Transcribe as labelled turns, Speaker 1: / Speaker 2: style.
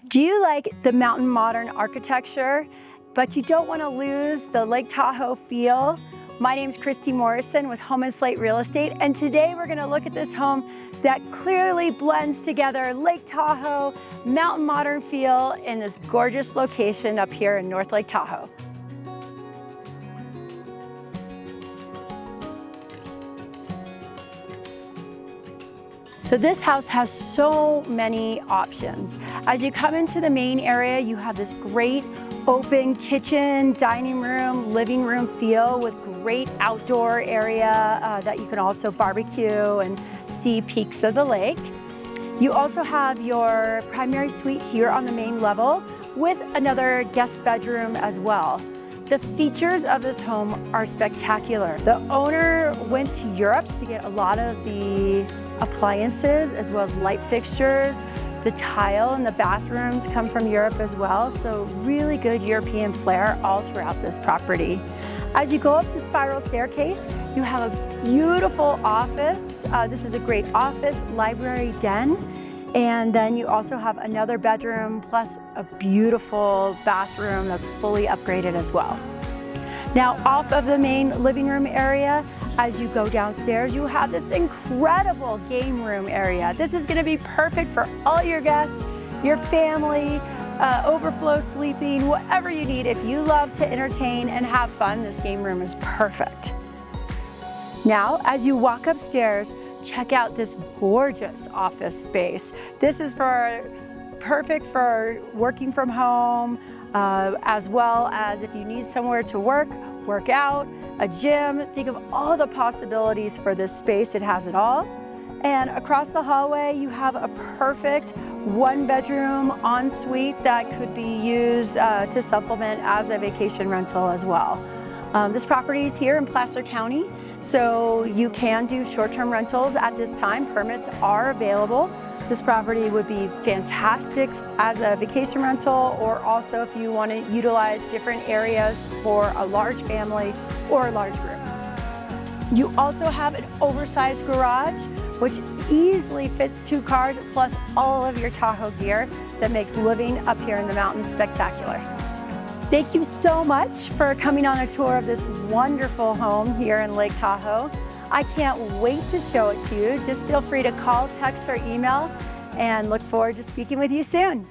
Speaker 1: Do you like the mountain modern architecture, but you don't want to lose the Lake Tahoe feel? My name's Christy Morrison with Home & Slate Real Estate, and today we're going to look at this home that clearly blends together Lake Tahoe, mountain modern feel in this gorgeous location up here in North Lake Tahoe. So this house has so many options. As you come into the main area, you have this great open kitchen, dining room, living room feel with great outdoor area that you can also barbecue and see peaks of the lake. You also have your primary suite here on the main level with another guest bedroom as well. The features of this home are spectacular. The owner went to Europe to get a lot of the appliances as well as light fixtures. The tile in the bathrooms come from Europe as well, so really good European flair all throughout this property. As you go up the spiral staircase, you have a beautiful office. This is a great office, library, den, and then you also have another bedroom plus a beautiful bathroom that's fully upgraded as well. Now, off of the main living room area, as you go downstairs, you have this incredible game room area. This is going to be perfect for all your guests, your family, overflow sleeping, whatever you need. If you love to entertain and have fun, this game room is perfect. Now, as you walk upstairs, check out this gorgeous office space. This is perfect for working from home, as well as if you need somewhere to work out, a gym. Think of all the possibilities for this space. It has it all. And across the hallway, you have a perfect one-bedroom ensuite that could be used to supplement as a vacation rental as well. This property is here in Placer County, so you can do short-term rentals at this time. Permits are available. This property would be fantastic as a vacation rental, or also if you want to utilize different areas for a large family or a large group. You also have an oversized garage, which easily fits 2 cars plus all of your Tahoe gear that makes living up here in the mountains spectacular. Thank you so much for coming on a tour of this wonderful home here in Lake Tahoe. I can't wait to show it to you. Just feel free to call, text, or email, and look forward to speaking with you soon.